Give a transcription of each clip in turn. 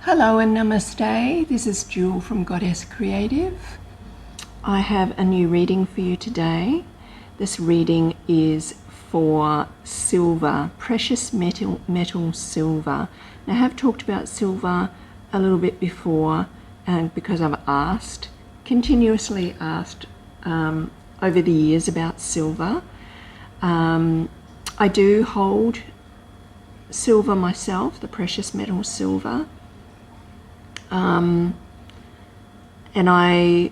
Hello and namaste. This is Jewel from Goddess Creative. I have a new reading for you today. This reading is for silver, precious metal silver. Now, I have talked about silver a little bit before, and because I've continuously asked over the years about silver. I do hold silver myself, the precious metal silver. And I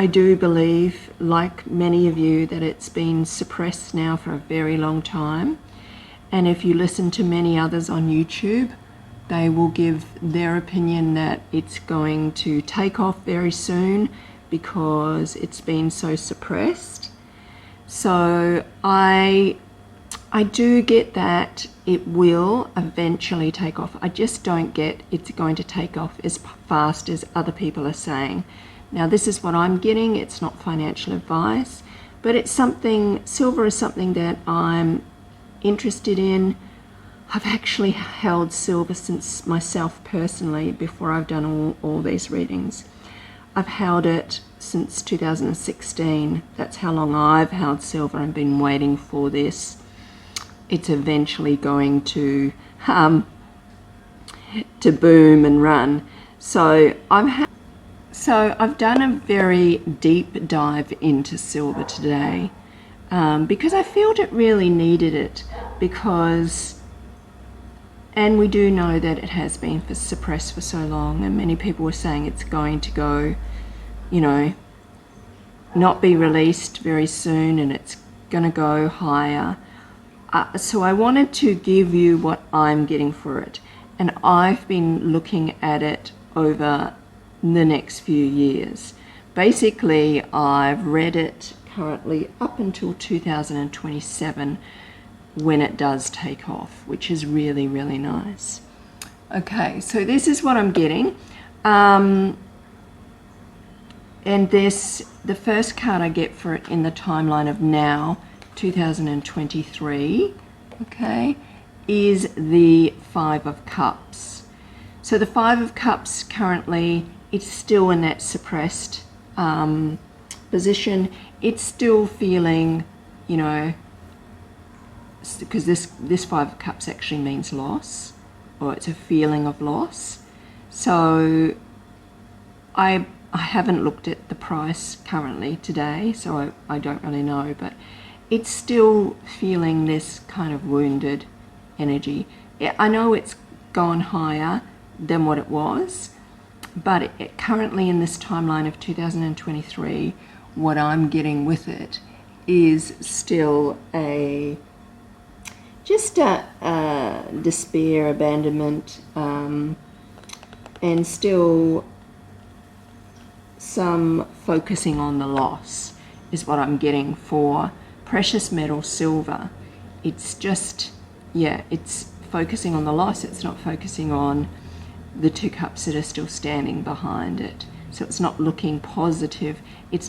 do believe, like many of you, that it's been suppressed now for a very long time. And if you listen to many others on YouTube, they will give their opinion that it's going to take off very soon because it's been so suppressed. So I do get that it will eventually take off. I just don't get it's going to take off as fast as other people are saying. Now, this is what I'm getting. It's not financial advice, but it's something, silver is something that I'm interested in. I've actually held silver since myself personally, before I've done all these readings. I've held it since 2016. That's how long I've held silver and been waiting for this. It's eventually going to boom and run. So I've done a very deep dive into silver today because I felt it really needed it, and we do know that it has been suppressed for so long, and many people were saying it's going to go, not be released very soon, and it's going to go higher. So I wanted to give you what I'm getting for it, and I've been looking at it over the next few years. Basically, I've read it currently up until 2027 when it does take off, which is really, really nice. Okay, so this is what I'm getting. And the first card I get for it in the timeline of now, 2023, okay, is the Five of Cups. So the Five of Cups currently, it's still in that suppressed position. It's still feeling, because this Five of Cups actually means loss, or it's a feeling of loss. So I haven't looked at the price currently today, so I don't really know, but it's still feeling this kind of wounded energy. I know it's gone higher than what it was, but currently in this timeline of 2023, what I'm getting with it is still just a despair, abandonment, and still some focusing on the loss is what I'm getting for precious metal silver. It's just, it's focusing on the loss. It's not focusing on the two cups that are still standing behind it. So it's not looking positive. Its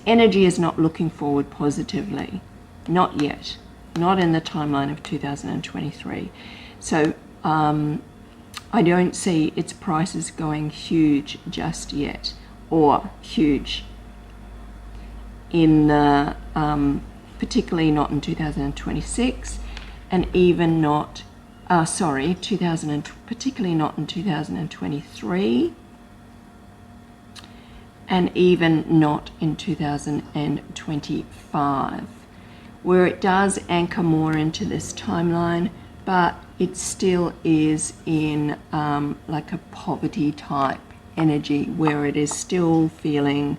energy is not looking forward positively. Not yet. Not in the timeline of 2023. So I don't see its prices going huge just yet, or huge in the particularly not in 2026, and even not particularly not in 2023, and even not in 2025, where it does anchor more into this timeline, but it still is in like a poverty type energy, where it is still feeling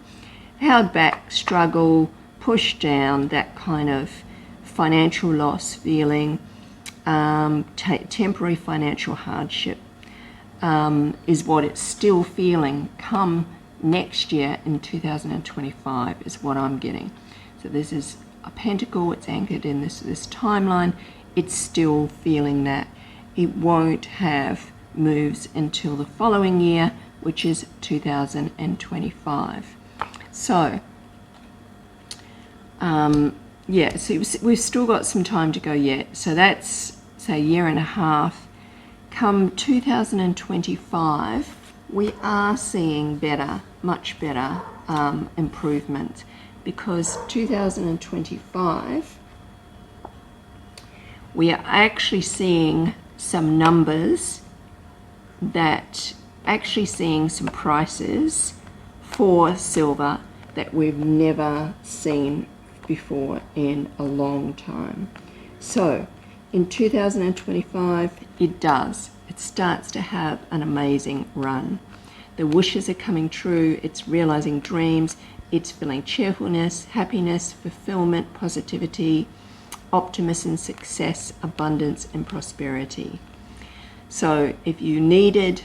held back, struggle, pushed down, that kind of financial loss feeling, temporary financial hardship is what it's still feeling come next year in 2025 is what I'm getting. So this is a pentacle, it's anchored in this timeline. It's still feeling that it won't have moves until the following year, which is 2025. So so we've still got some time to go yet. So that's, say, a year and a half come 2025, we are seeing better, much better improvement, because 2025, we are actually seeing some numbers that actually seeing some prices for silver that we've never seen before in a long time. So in 2025, it starts to have an amazing run. The wishes are coming true, it's realizing dreams, it's feeling cheerfulness, happiness, fulfillment, positivity, optimism, success, abundance, and prosperity. So if you needed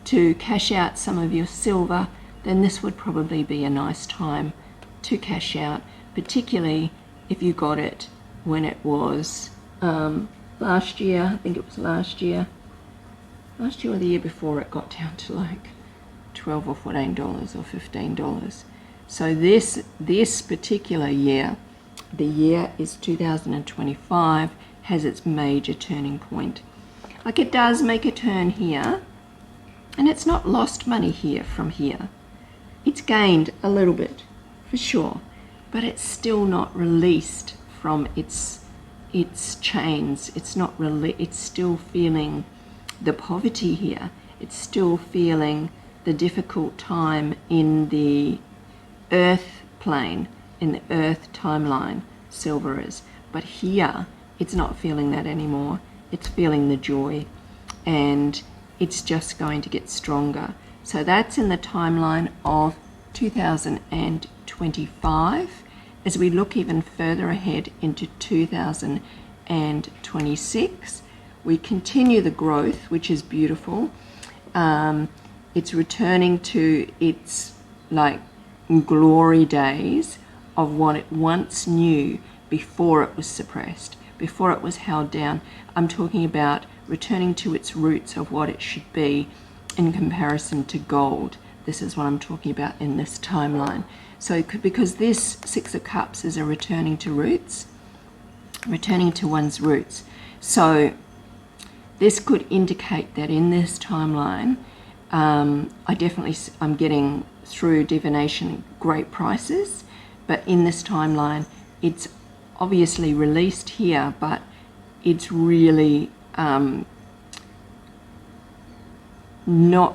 to cash out some of your silver, then this would probably be a nice time to cash out, particularly if you got it when it was last year. I think it was last year or the year before, it got down to like $12 or $14 or $15. So this particular year, the year is 2025, has its major turning point. Like, it does make a turn here, and it's not lost money here from here. It's gained a little bit, for sure, but it's still not released from its chains. It's not really, it's still feeling the poverty here. It's still feeling the difficult time in the earth plane, in the earth timeline, silver is. But here, it's not feeling that anymore. It's feeling the joy, and it's just going to get stronger. So that's in the timeline of 2025. As we look even further ahead into 2026, we continue the growth, which is beautiful. It's returning to its like glory days of what it once knew before it was suppressed, before it was held down. I'm talking about returning to its roots of what it should be in comparison to gold. This is what I'm talking about in this timeline. So because this Six of Cups is a returning to roots, returning to one's roots. So this could indicate that in this timeline, I'm getting through divination great prices, but in this timeline, it's obviously released here, but it's really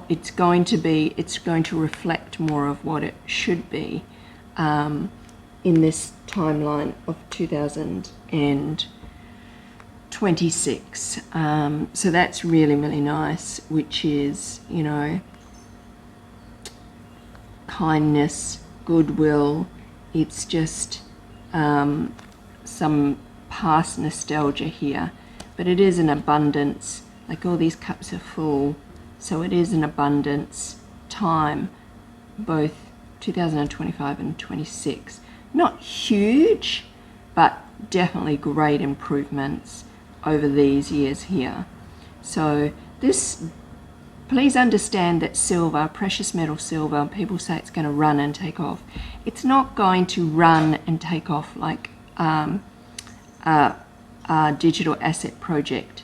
it's going to reflect more of what it should be in this timeline of 2026. So that's really, really nice, which is, kindness, goodwill. It's just some past nostalgia here, but it is an abundance. Like, all these cups are full, so it is an abundance time, both 2025 and 26. Not huge, but definitely great improvements over these years here. So please understand that silver, precious metal silver, people say it's going to run and take off. It's not going to run and take off like a digital asset project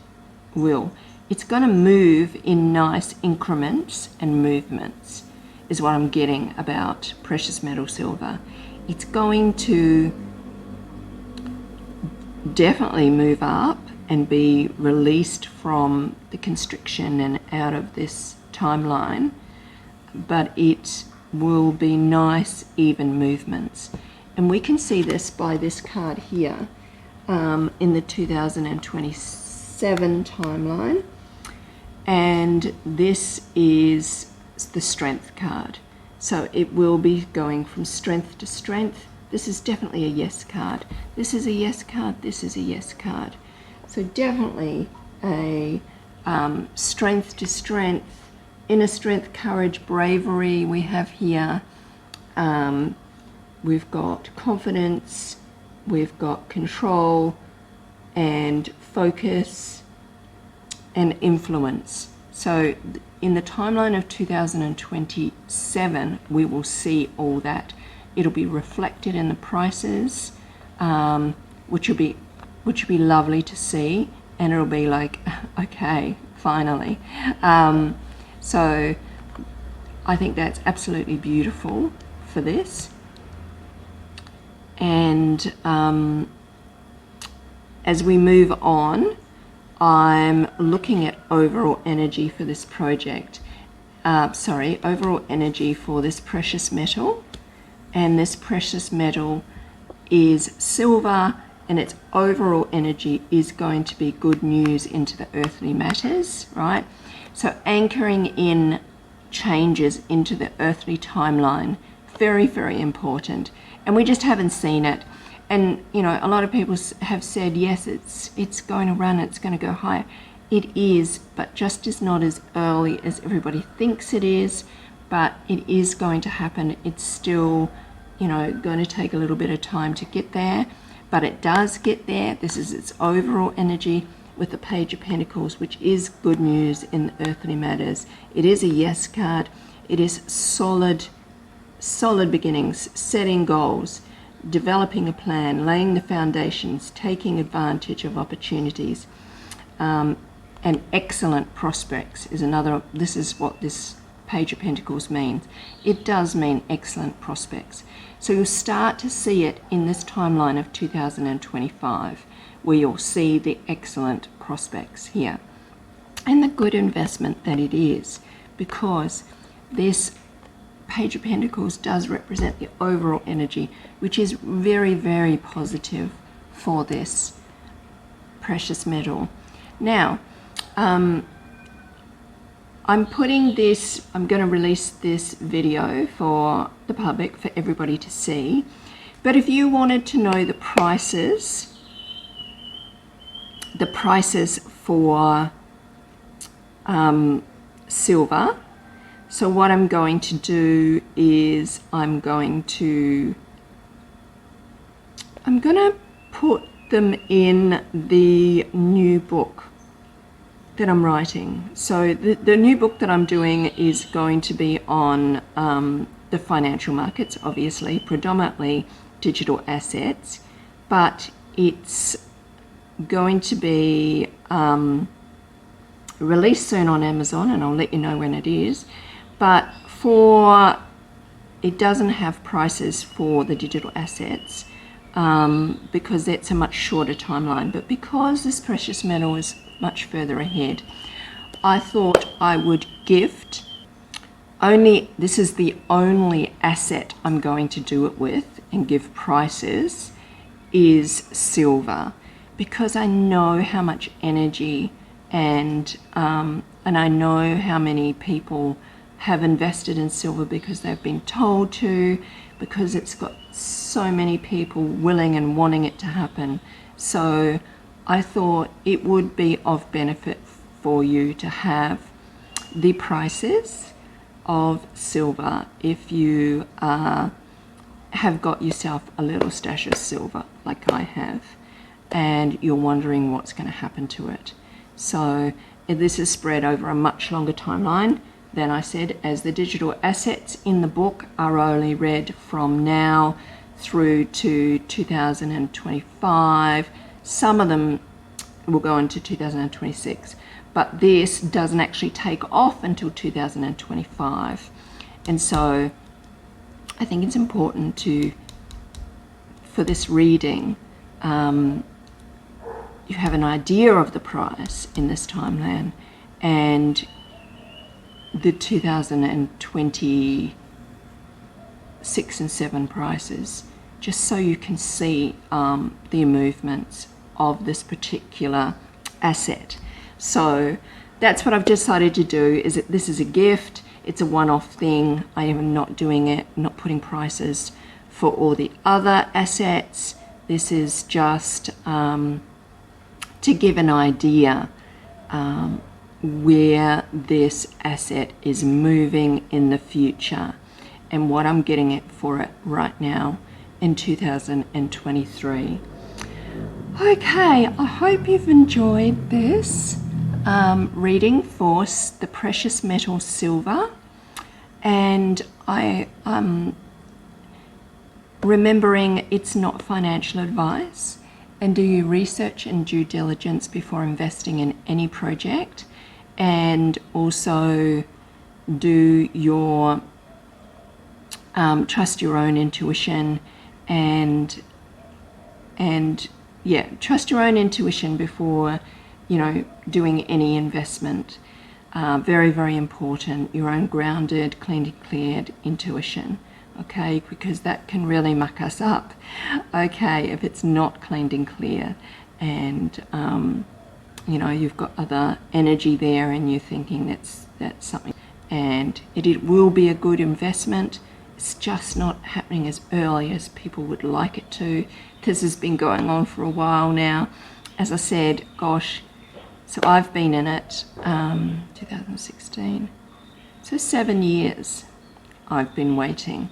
will. It's going to move in nice increments and movements, is what I'm getting about precious metal silver. It's going to definitely move up and be released from the constriction and out of this timeline, but it will be nice, even movements. And we can see this by this card here in the 2027 timeline. And this is the Strength card. So it will be going from strength to strength. This is definitely a yes card. This is a yes card. This is a yes card. So definitely a strength to strength, inner strength, courage, bravery we have here. We've got confidence, we've got control and focus and influence. So in the timeline of 2027, we will see all that. It'll be reflected in the prices, which will be lovely to see, and it'll be like, okay, finally. So I think that's absolutely beautiful for this. And as we move on, I'm looking at overall energy for this project. Overall energy for this precious metal. And this precious metal is silver, and its overall energy is going to be good news into the earthly matters, right? So anchoring in changes into the earthly timeline, very, very important. And we just haven't seen it. And, you know, a lot of people have said, yes, it's going to run, it's going to go higher. It is, but just is not as early as everybody thinks it is, but it is going to happen. It's still, you know, going to take a little bit of time to get there, but it does get there. This is its overall energy with the Page of Pentacles, which is good news in the earthly matters. It is a yes card. It is solid beginnings, setting goals, developing a plan, laying the foundations, taking advantage of opportunities, and excellent prospects is another. This is what this Page of Pentacles means. It does mean excellent prospects. So you'll start to see it in this timeline of 2025, where you'll see the excellent prospects here and the good investment that it is, because this Page of Pentacles does represent the overall energy, which is very, very positive for this precious metal. Now, I'm going to release this video for the public, for everybody to see. But if you wanted to know the prices for silver, so what I'm going to do is I'm going to put them in the new book that I'm writing. So the new book that I'm doing is going to be on the financial markets, obviously, predominantly digital assets, but it's going to be released soon on Amazon, and I'll let you know when it is. But it doesn't have prices for the digital assets because that's a much shorter timeline. But because this precious metal is much further ahead, I thought I would gift this is the only asset I'm going to do it with and give prices, is silver, because I know how much energy and I know how many people have invested in silver because they've been told to, because it's got so many people willing and wanting it to happen. So I thought it would be of benefit for you to have the prices of silver if you have got yourself a little stash of silver like I have, and you're wondering what's going to happen to it. So this is spread over a much longer timeline than I said, as the digital assets in the book are only read from now through to 2025. Some of them will go into 2026, but this doesn't actually take off until 2025. And so I think it's important for this reading, you have an idea of the price in this timeline and the 2026 and 7 prices, just so you can see the movements of this particular asset. So that's what I've decided to do. This is a gift. It's a one-off thing. I am not doing it, not putting prices for all the other assets. This is just to give an idea where this asset is moving in the future and what I'm getting it for it right now in 2023. Okay, I hope you've enjoyed this reading for the precious metal silver, and remembering it's not financial advice, and do your research and due diligence before investing in any project. and also do your trust your own intuition, and yeah, trust your own intuition before, you know, doing any investment. Very, very important, your own grounded, clean and cleared intuition, okay, because that can really muck us up, okay, if it's not cleaned and clear, and you know, you've got other energy there and you're thinking that's something, and it will be a good investment. It's just not happening as early as people would like it to. This has been going on for a while now. As I said, gosh, so I've been in it 2016, so 7 years I've been waiting.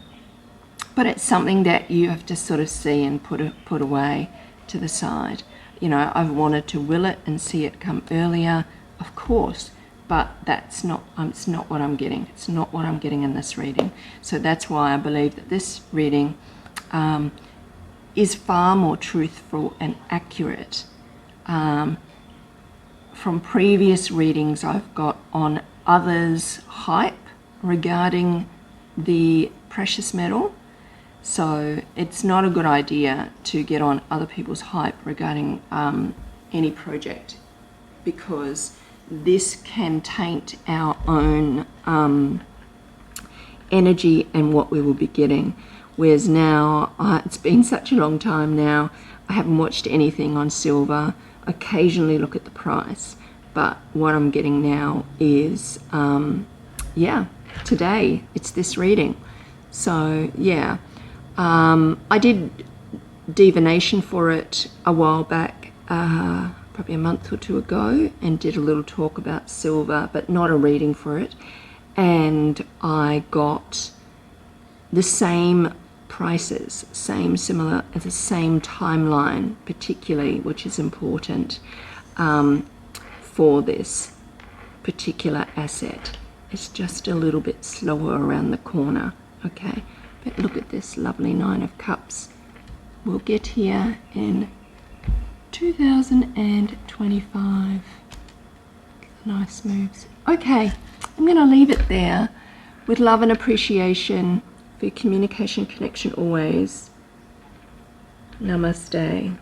But it's something that you have to sort of see and put away to the side. You know, I've wanted to will it and see it come earlier, of course, but that's not, it's not what I'm getting. It's not what I'm getting in this reading. So that's why I believe that this reading is far more truthful and accurate. From previous readings I've got on others' hype regarding the precious metal. So it's not a good idea to get on other people's hype regarding any project, because this can taint our own energy and what we will be getting. Whereas now, it's been such a long time now, I haven't watched anything on silver, occasionally look at the price, but what I'm getting now is, yeah, today, it's this reading. So, yeah. I did divination for it a while back, probably a month or two ago, and did a little talk about silver, but not a reading for it. And I got the same prices, similar, the same timeline particularly, which is important for this particular asset. It's just a little bit slower around the corner, okay? But look at this lovely Nine of Cups. We'll get here in 2025. Nice moves. Okay, I'm going to leave it there with love and appreciation for your communication connection always. Namaste.